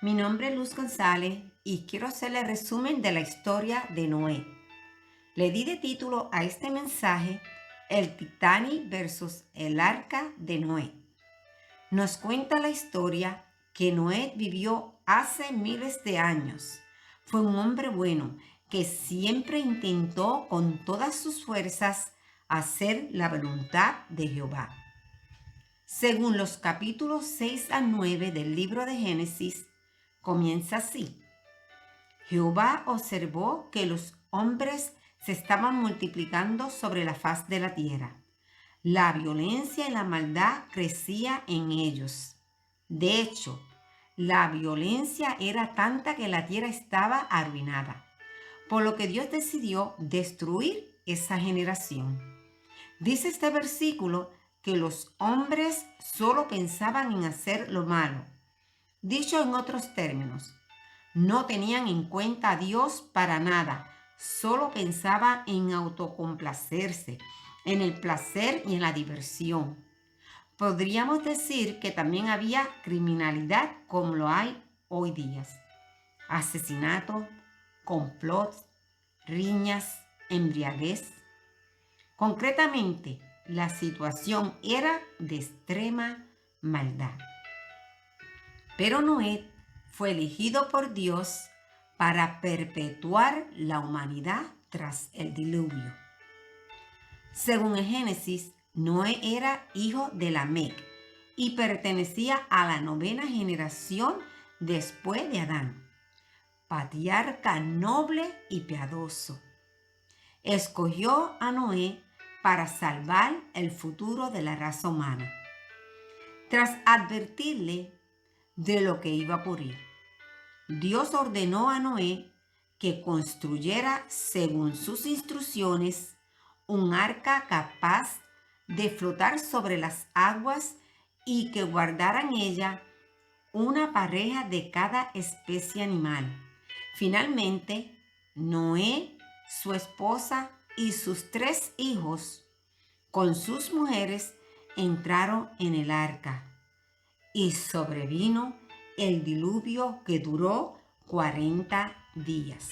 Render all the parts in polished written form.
Mi nombre es Luz González y quiero hacerle resumen de la historia de Noé. Le di de título a este mensaje El Titanic versus el Arca de Noé. Nos cuenta la historia que Noé vivió hace miles de años. Fue un hombre bueno que siempre intentó con todas sus fuerzas hacer la voluntad de Jehová. Según los capítulos 6 a 9 del libro de Génesis, comienza así. Jehová observó que los hombres se estaban multiplicando sobre la faz de la tierra. La violencia y la maldad crecía en ellos. De hecho, la violencia era tanta que la tierra estaba arruinada, por lo que Dios decidió destruir esa generación. Dice este versículo que los hombres solo pensaban en hacer lo malo. Dicho en otros términos, no tenían en cuenta a Dios para nada, solo pensaban en autocomplacerse, en el placer y en la diversión. Podríamos decir que también había criminalidad como lo hay hoy día. Asesinatos, complots, riñas, embriaguez. Concretamente, la situación era de extrema maldad. Pero Noé fue elegido por Dios para perpetuar la humanidad tras el diluvio. Según el Génesis, Noé era hijo de Lamec y pertenecía a la 9ª generación después de Adán, patriarca noble y piadoso. Escogió a Noé para salvar el futuro de la raza humana. Tras advertirle de lo que iba a ocurrir, Dios ordenó a Noé que construyera, según sus instrucciones, un arca capaz de flotar sobre las aguas y que guardara en ella una pareja de cada especie animal. Finalmente, Noé, su esposa y sus 3 hijos, con sus mujeres, entraron en el arca y sobrevino el diluvio que duró 40 días.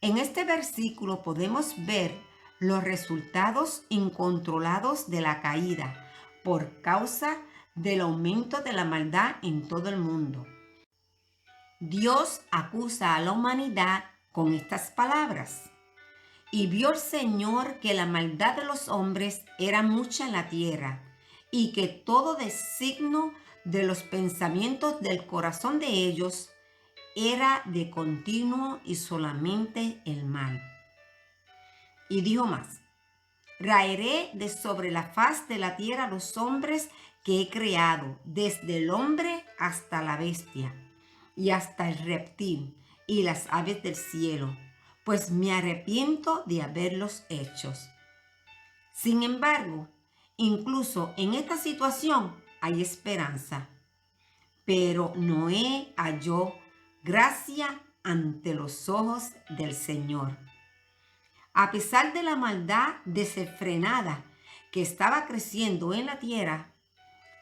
En este versículo podemos ver los resultados incontrolados de la caída por causa del aumento de la maldad en todo el mundo. Dios acusa a la humanidad con estas palabras. Y vio el Señor que la maldad de los hombres era mucha en la tierra, y que todo designio de los pensamientos del corazón de ellos era de continuo y solamente el mal. Y dijo más: raeré de sobre la faz de la tierra los hombres que he creado, desde el hombre hasta la bestia, y hasta el reptil y las aves del cielo, pues me arrepiento de haberlos hecho. Sin embargo, incluso en esta situación hay esperanza. Pero Noé halló gracia ante los ojos del Señor. A pesar de la maldad desenfrenada que estaba creciendo en la tierra,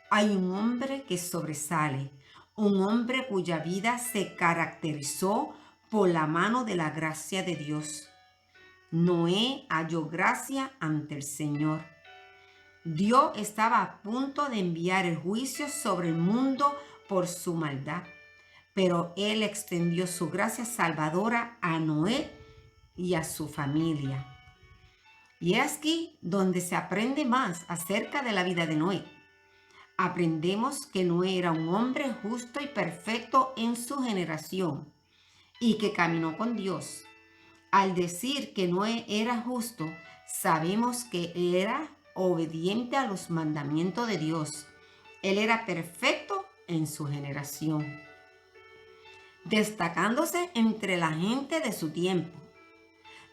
hay un hombre que sobresale, un hombre cuya vida se caracterizó por la mano de la gracia de Dios. Noé halló gracia ante el Señor. Dios estaba a punto de enviar el juicio sobre el mundo por su maldad, pero Él extendió su gracia salvadora a Noé y a su familia. Y es aquí donde se aprende más acerca de la vida de Noé. Aprendemos que Noé era un hombre justo y perfecto en su generación y que caminó con Dios. Al decir que Noé era justo, sabemos que era obediente a los mandamientos de Dios. Él era perfecto en su generación, destacándose entre la gente de su tiempo.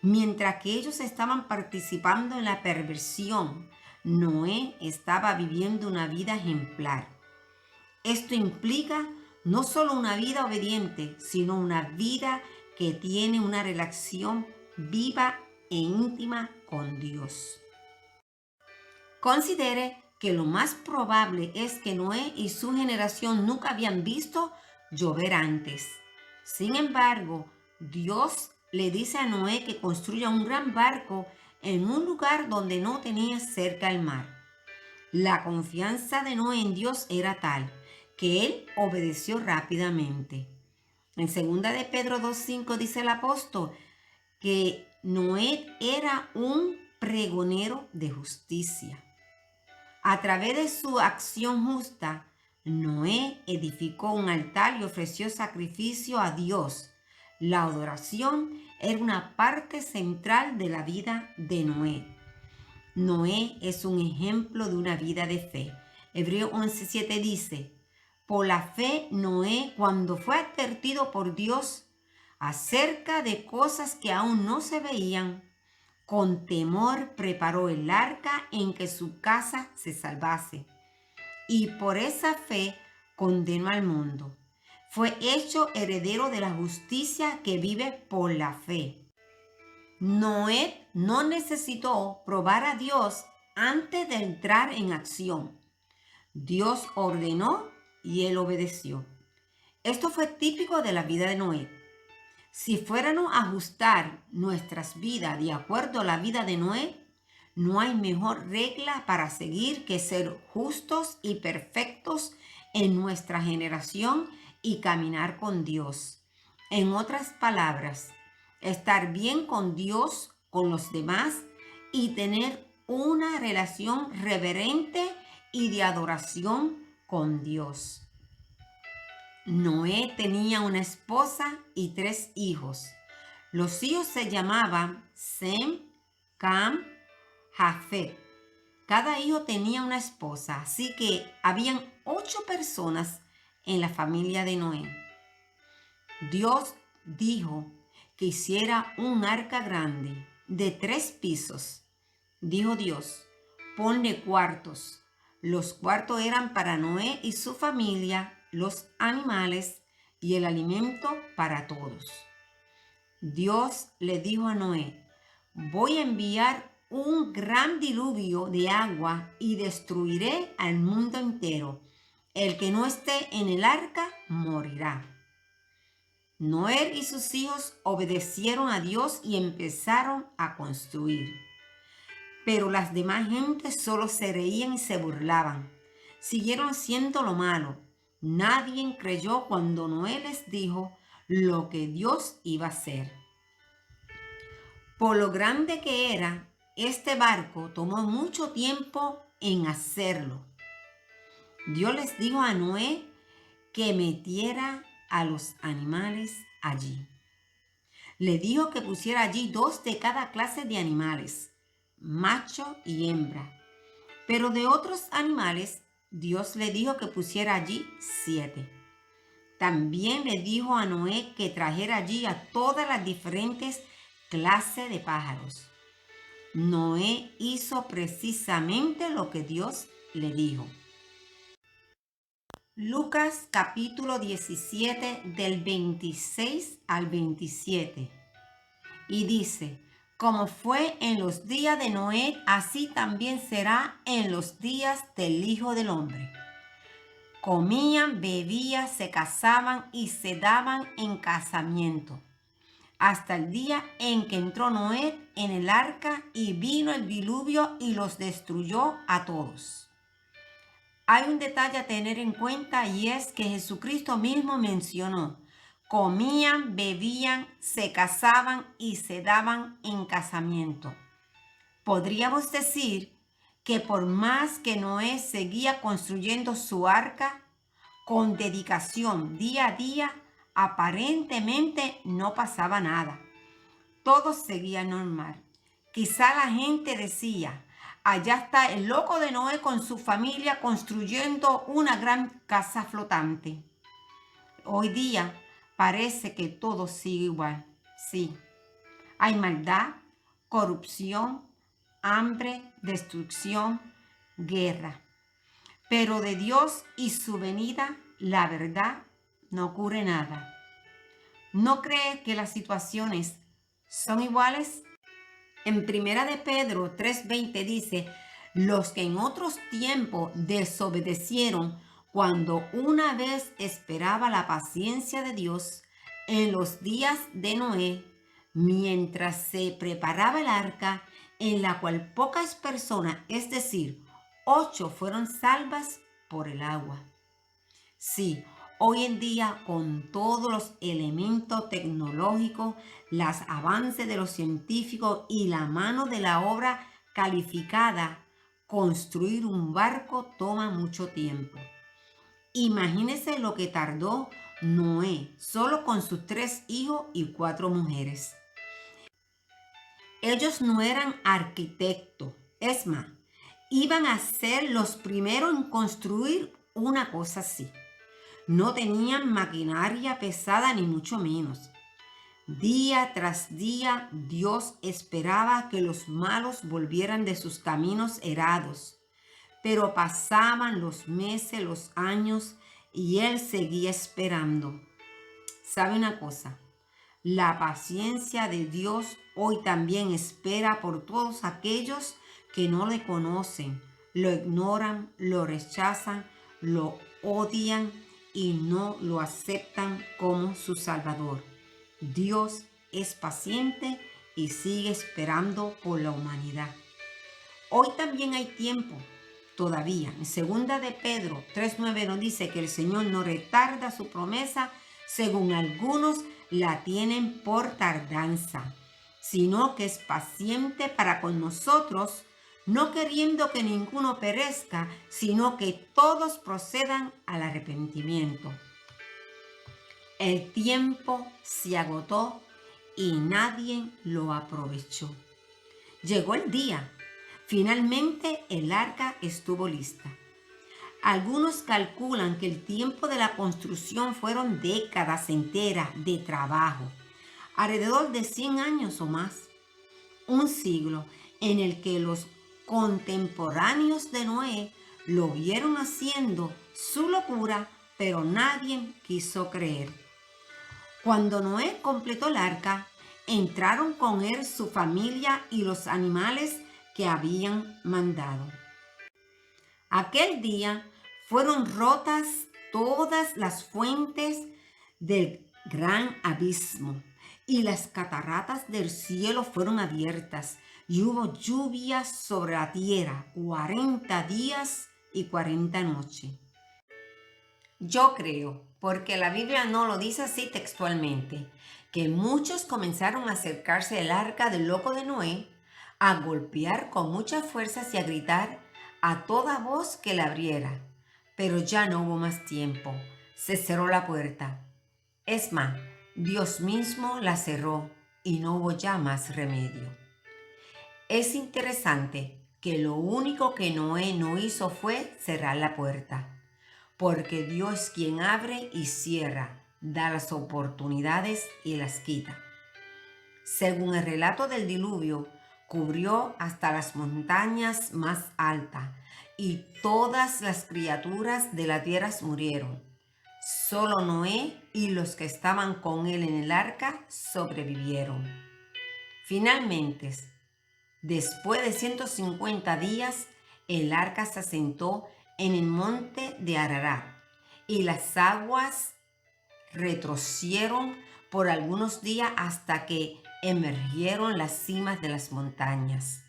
Mientras que ellos estaban participando en la perversión, Noé estaba viviendo una vida ejemplar. Esto implica no solo una vida obediente, sino una vida que tiene una relación viva e íntima con Dios. Considere que lo más probable es que Noé y su generación nunca habían visto llover antes. Sin embargo, Dios le dice a Noé que construya un gran barco en un lugar donde no tenía cerca el mar. La confianza de Noé en Dios era tal que él obedeció rápidamente. En 2 de Pedro 2:5 dice el apóstol que Noé era un pregonero de justicia. A través de su acción justa, Noé edificó un altar y ofreció sacrificio a Dios. La adoración era una parte central de la vida de Noé. Noé es un ejemplo de una vida de fe. Hebreos 11:7 dice, por la fe Noé, cuando fue advertido por Dios acerca de cosas que aún no se veían, con temor preparó el arca en que su casa se salvase. Y por esa fe condenó al mundo. Fue hecho heredero de la justicia que vive por la fe. Noé no necesitó probar a Dios antes de entrar en acción. Dios ordenó y él obedeció. Esto fue típico de la vida de Noé. Si fuéramos a ajustar nuestras vidas de acuerdo a la vida de Noé, no hay mejor regla para seguir que ser justos y perfectos en nuestra generación y caminar con Dios. En otras palabras, estar bien con Dios, con los demás y tener una relación reverente y de adoración con Dios. Noé tenía una esposa y 3 hijos. Los hijos se llamaban Sem, Cam, Jafet. Cada hijo tenía una esposa, así que habían 8 personas en la familia de Noé. Dios dijo que hiciera un arca grande de 3 pisos. Dijo Dios, ponle cuartos. Los cuartos eran para Noé y su familia, los animales y el alimento para todos. Dios le dijo a Noé, voy a enviar un gran diluvio de agua y destruiré al mundo entero. El que no esté en el arca morirá. Noé y sus hijos obedecieron a Dios y empezaron a construir. Pero las demás gentes solo se reían y se burlaban. Siguieron haciendo lo malo. Nadie creyó cuando Noé les dijo lo que Dios iba a hacer. Por lo grande que era, este barco tomó mucho tiempo en hacerlo. Dios les dijo a Noé que metiera a los animales allí. Le dijo que pusiera allí 2 de cada clase de animales, macho y hembra. Pero de otros animales, Dios le dijo que pusiera allí 7. También le dijo a Noé que trajera allí a todas las diferentes clases de pájaros. Noé hizo precisamente lo que Dios le dijo. Lucas capítulo 17 del 26 al 27. Y dice, como fue en los días de Noé, así también será en los días del Hijo del Hombre. Comían, bebían, se casaban y se daban en casamiento, hasta el día en que entró Noé en el arca y vino el diluvio y los destruyó a todos. Hay un detalle a tener en cuenta y es que Jesucristo mismo mencionó, comían, bebían, se casaban y se daban en casamiento. Podríamos decir que por más que Noé seguía construyendo su arca con dedicación día a día, aparentemente no pasaba nada. Todo seguía normal. Quizá la gente decía, allá está el loco de Noé con su familia construyendo una gran casa flotante. Hoy día parece que todo sigue igual. Sí, hay maldad, corrupción, hambre, destrucción, guerra. Pero de Dios y su venida, la verdad, no ocurre nada. ¿No cree que las situaciones son iguales? En 1 de Pedro 3:20 dice, los que en otros tiempos desobedecieron cuando una vez esperaba la paciencia de Dios en los días de Noé, mientras se preparaba el arca, en la cual pocas personas, es decir, 8, fueron salvas por el agua. Sí, hoy en día, con todos los elementos tecnológicos, los avances de los científicos y la mano de la obra calificada, construir un barco toma mucho tiempo. Imagínese lo que tardó Noé solo con sus 3 hijos y 4 mujeres. Ellos no eran arquitectos, es más, iban a ser los primeros en construir una cosa así. No tenían maquinaria pesada ni mucho menos. Día tras día Dios esperaba que los malos volvieran de sus caminos errados, pero pasaban los meses, los años y Él seguía esperando. ¿Sabe una cosa? La paciencia de Dios hoy también espera por todos aquellos que no le conocen, lo ignoran, lo rechazan, lo odian y no lo aceptan como su Salvador. Dios es paciente y sigue esperando por la humanidad. Hoy también hay tiempo, todavía. En 2 de Pedro 3:9 nos dice que el Señor no retarda su promesa, según algunos la tienen por tardanza, sino que es paciente para con nosotros, no queriendo que ninguno perezca, sino que todos procedan al arrepentimiento. El tiempo se agotó y nadie lo aprovechó. Llegó el día. Finalmente el arca estuvo lista. Algunos calculan que el tiempo de la construcción fueron décadas enteras de trabajo, alrededor de 100 años o más. Un siglo en el que los contemporáneos de Noé lo vieron haciendo su locura, pero nadie quiso creer. Cuando Noé completó el arca, entraron con él su familia y los animales que habían mandado. Aquel día fueron rotas todas las fuentes del gran abismo y las cataratas del cielo fueron abiertas y hubo lluvia sobre la tierra 40 días y 40 noches. Yo creo, porque la Biblia no lo dice así textualmente, que muchos comenzaron a acercarse al arca del loco de Noé, a golpear con muchas fuerzas y a gritar a toda voz que la abriera. Pero ya no hubo más tiempo. Se cerró la puerta. Es más, Dios mismo la cerró y no hubo ya más remedio. Es interesante que lo único que Noé no hizo fue cerrar la puerta, porque Dios es quien abre y cierra, da las oportunidades y las quita. Según el relato del diluvio, cubrió hasta las montañas más altas y todas las criaturas de la tierra murieron. Solo Noé y los que estaban con él en el arca sobrevivieron. Finalmente, después de 150 días, el arca se asentó en el monte de Ararat y las aguas retrocedieron por algunos días hasta que emergieron las cimas de las montañas.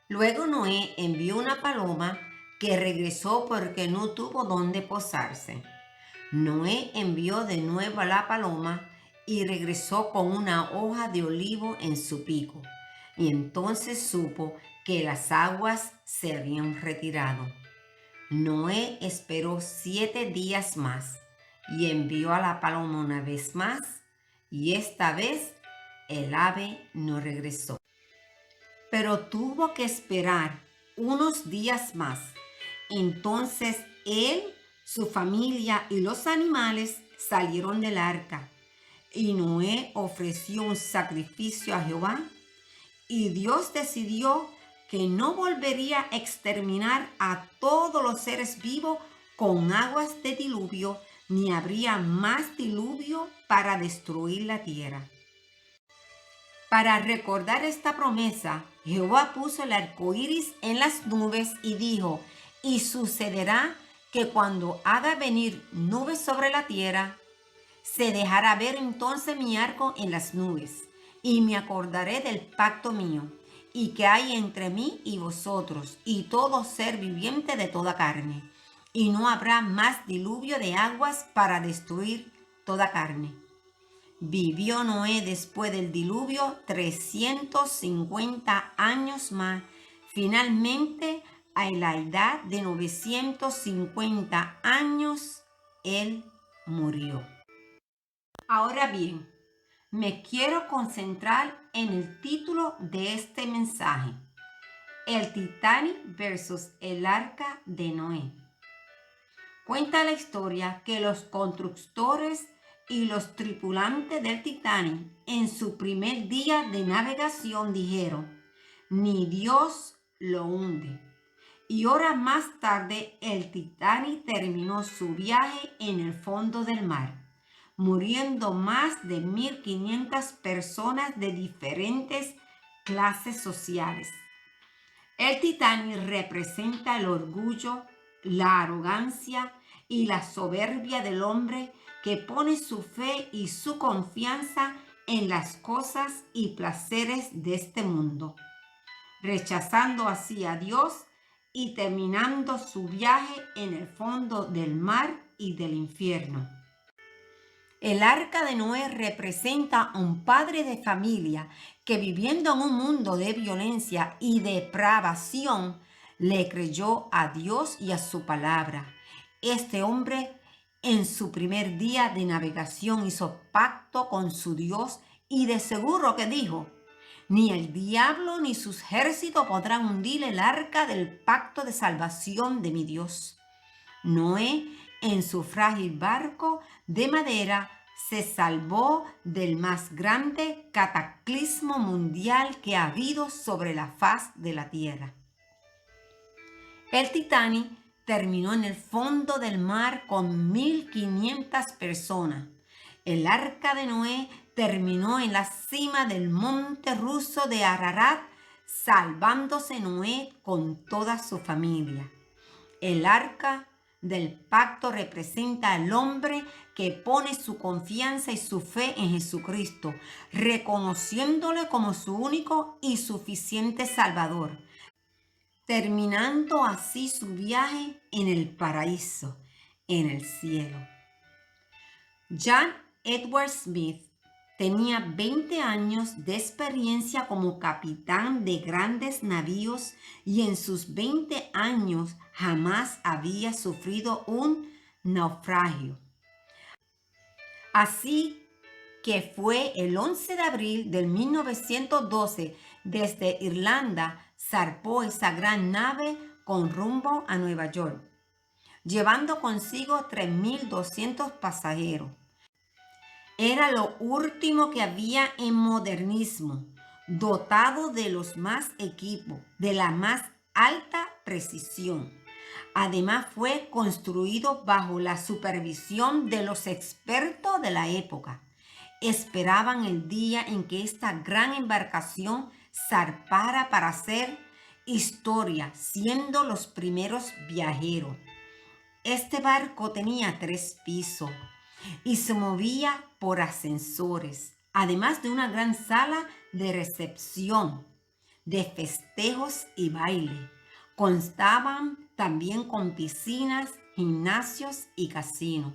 Luego Noé envió una paloma que regresó porque no tuvo dónde posarse. Noé envió de nuevo a la paloma y regresó con una hoja de olivo en su pico. Y entonces supo que las aguas se habían retirado. Noé esperó 7 días más y envió a la paloma una vez más, y esta vez el ave no regresó. Pero tuvo que esperar unos días más. Entonces él, su familia y los animales salieron del arca, y Noé ofreció un sacrificio a Jehová, y Dios decidió que no volvería a exterminar a todos los seres vivos con aguas de diluvio, ni habría más diluvio para destruir la tierra. Para recordar esta promesa, Jehová puso el arco iris en las nubes y dijo: y sucederá que cuando haga venir nubes sobre la tierra, se dejará ver entonces mi arco en las nubes, y me acordaré del pacto mío, y que hay entre mí y vosotros, y todo ser viviente de toda carne. Y no habrá más diluvio de aguas para destruir toda carne. Vivió Noé después del diluvio 350 años más. Finalmente, a la edad de 950 años, él murió. Ahora bien, me quiero concentrar en el título de este mensaje: el Titanic versus el Arca de Noé. Cuenta la historia que los constructores y los tripulantes del Titanic en su primer día de navegación dijeron: ni Dios lo hunde. Y horas más tarde el Titanic terminó su viaje en el fondo del mar, muriendo más de 1.500 personas de diferentes clases sociales. El Titanic representa el orgullo, la arrogancia y la soberbia del hombre que pone su fe y su confianza en las cosas y placeres de este mundo, rechazando así a Dios y terminando su viaje en el fondo del mar y del infierno. El arca de Noé representa a un padre de familia que, viviendo en un mundo de violencia y depravación, le creyó a Dios y a su palabra. Este hombre, en su primer día de navegación, hizo pacto con su Dios y de seguro que dijo: ni el diablo ni sus ejércitos podrán hundir el arca del pacto de salvación de mi Dios. Noé, en su frágil barco de madera, se salvó del más grande cataclismo mundial que ha habido sobre la faz de la tierra. El Titanic terminó en el fondo del mar con 1.500 personas. El arca de Noé terminó en la cima del monte ruso de Ararat, salvándose Noé con toda su familia. El arca del pacto representa al hombre que pone su confianza y su fe en Jesucristo, reconociéndole como su único y suficiente Salvador, terminando así su viaje en el paraíso, en el cielo. John Edward Smith tenía 20 años de experiencia como capitán de grandes navíos y en sus 20 años jamás había sufrido un naufragio. Así que fue el 11 de abril de 1912, desde Irlanda, zarpó esa gran nave con rumbo a Nueva York, llevando consigo 3.200 pasajeros. Era lo último que había en modernismo, dotado de los más equipos, de la más alta precisión. Además, fue construido bajo la supervisión de los expertos de la época. Esperaban el día en que esta gran embarcación zarpara para hacer historia, siendo los primeros viajeros. Este barco tenía 3 pisos y se movía por ascensores, además de una gran sala de recepción, de festejos y baile. Constaban también con piscinas, gimnasios y casinos.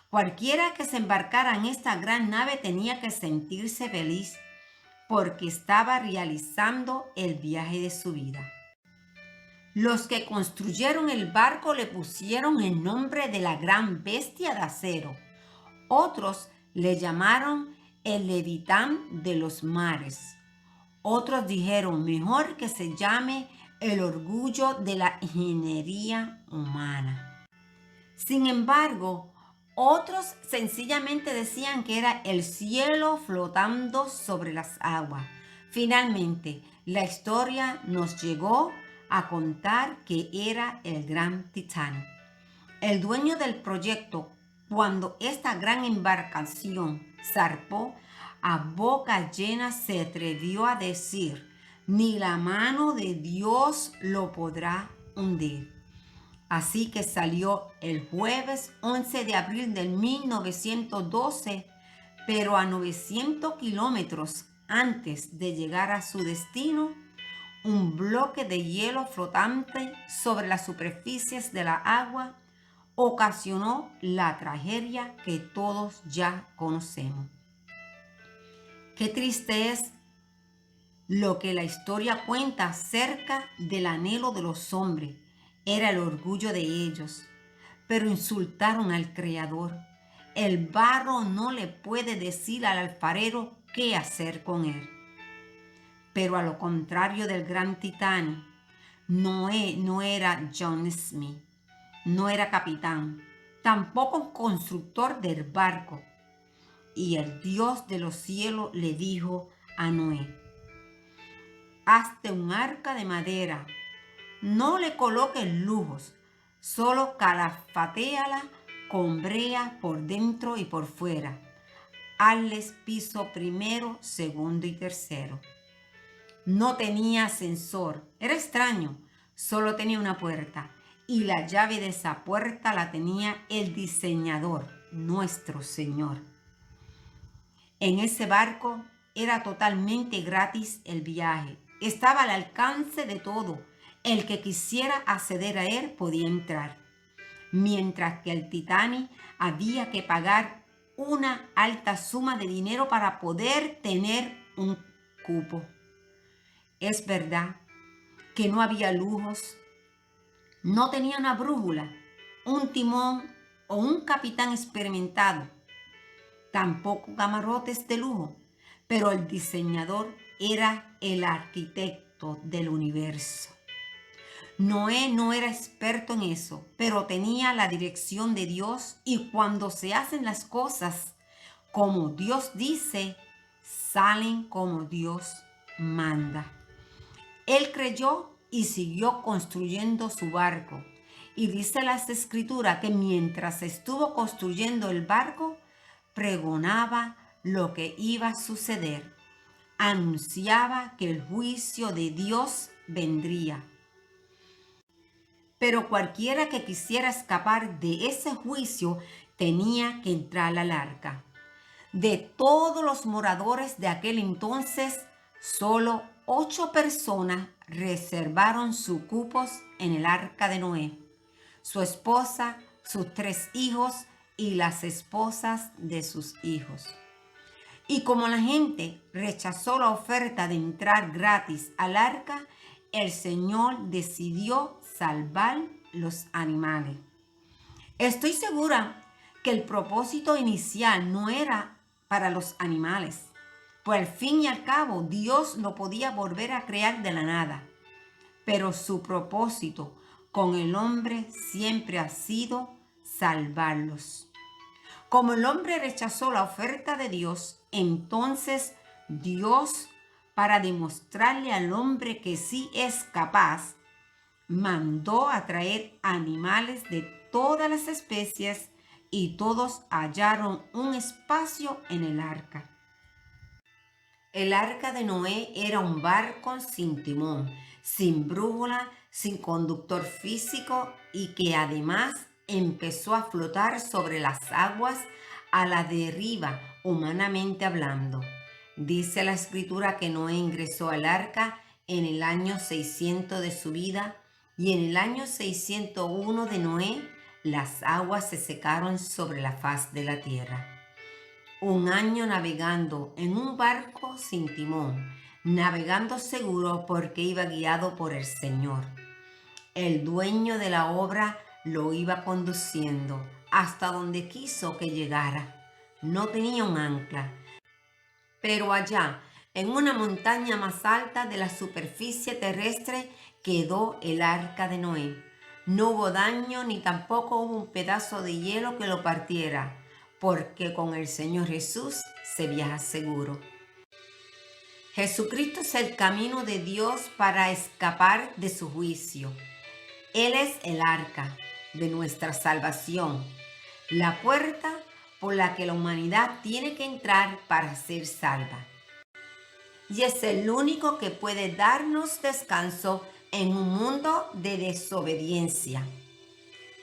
Cualquiera que se embarcara en esta gran nave tenía que sentirse feliz porque estaba realizando el viaje de su vida. Los que construyeron el barco le pusieron el nombre de la gran bestia de acero. Otros le llamaron el Leviatán de los mares. Otros dijeron: mejor que se llame el orgullo de la ingeniería humana. Sin embargo, otros sencillamente decían que era el cielo flotando sobre las aguas. Finalmente, la historia nos llegó a contar que era el gran Titanic. El dueño del proyecto, cuando esta gran embarcación zarpó, a boca llena se atrevió a decir: ni la mano de Dios lo podrá hundir. Así que salió el jueves 11 de abril de 1912, pero a 900 kilómetros antes de llegar a su destino, un bloque de hielo flotante sobre las superficies de la agua ocasionó la tragedia que todos ya conocemos. Qué triste es lo que la historia cuenta acerca del anhelo de los hombres. Era el orgullo de ellos, pero insultaron al Creador. El barro no le puede decir al alfarero qué hacer con él. Pero a lo contrario del gran Titanic, Noé no era John Smith, no era capitán, tampoco constructor del barco. Y el Dios de los cielos le dijo a Noé: hazte un arca de madera, no le coloques lujos, solo calafatéala con brea por dentro y por fuera. Hazles piso primero, segundo y tercero. No tenía ascensor, era extraño, solo tenía una puerta y la llave de esa puerta la tenía el diseñador, nuestro Señor. En ese barco era totalmente gratis el viaje, estaba al alcance de todo. El que quisiera acceder a él podía entrar, mientras que el Titanic había que pagar una alta suma de dinero para poder tener un cupo. Es verdad que no había lujos, no tenía una brújula, un timón o un capitán experimentado, tampoco camarotes de lujo, pero el diseñador era el arquitecto del universo. Noé no era experto en eso, pero tenía la dirección de Dios, y cuando se hacen las cosas como Dios dice, salen como Dios manda. Él creyó y siguió construyendo su barco. Y dice las Escrituras que mientras estuvo construyendo el barco, pregonaba lo que iba a suceder. Anunciaba que el juicio de Dios vendría. Pero cualquiera que quisiera escapar de ese juicio tenía que entrar al arca. De todos los moradores de aquel entonces, solo 8 personas reservaron sus cupos en el arca de Noé: su esposa, sus 3 hijos y las esposas de sus hijos. Y como la gente rechazó la oferta de entrar gratis al arca, el Señor decidió salvar los animales. Estoy segura que el propósito inicial no era para los animales, pues al fin y al cabo Dios lo podía volver a crear de la nada. Pero su propósito con el hombre siempre ha sido salvarlos. Como el hombre rechazó la oferta de Dios, entonces Dios, para demostrarle al hombre que sí es capaz, mandó a traer animales de todas las especies, y todos hallaron un espacio en el arca. El arca de Noé era un barco sin timón, sin brújula, sin conductor físico, y que además empezó a flotar sobre las aguas a la deriva, humanamente hablando. Dice la Escritura que Noé ingresó al arca en el año 600 de su vida, y en el año 601 de Noé las aguas se secaron sobre la faz de la tierra. Un año navegando en un barco sin timón, navegando seguro porque iba guiado por el Señor. El dueño de la obra lo iba conduciendo hasta donde quiso que llegara. No tenía un ancla, pero allá, en una montaña más alta de la superficie terrestre, quedó el arca de Noé. No hubo daño ni tampoco hubo un pedazo de hielo que lo partiera, porque con el Señor Jesús se viaja seguro. Jesucristo es el camino de Dios para escapar de su juicio. Él es el arca de nuestra salvación, la puerta por la que la humanidad tiene que entrar para ser salva. Y es el único que puede darnos descanso en un mundo de desobediencia.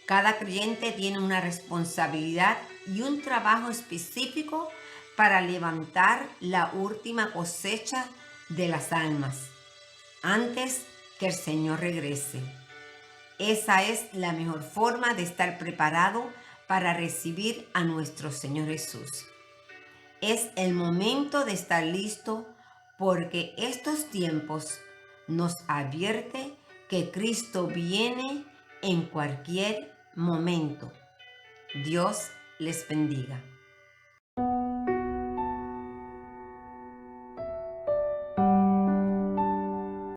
Cada creyente tiene una responsabilidad y un trabajo específico para levantar la última cosecha de las almas antes que el Señor regrese. Esa es la mejor forma de estar preparado para recibir a nuestro Señor Jesús. Es el momento de estar listo porque estos tiempos nos advierte que Cristo viene en cualquier momento. Dios les bendiga.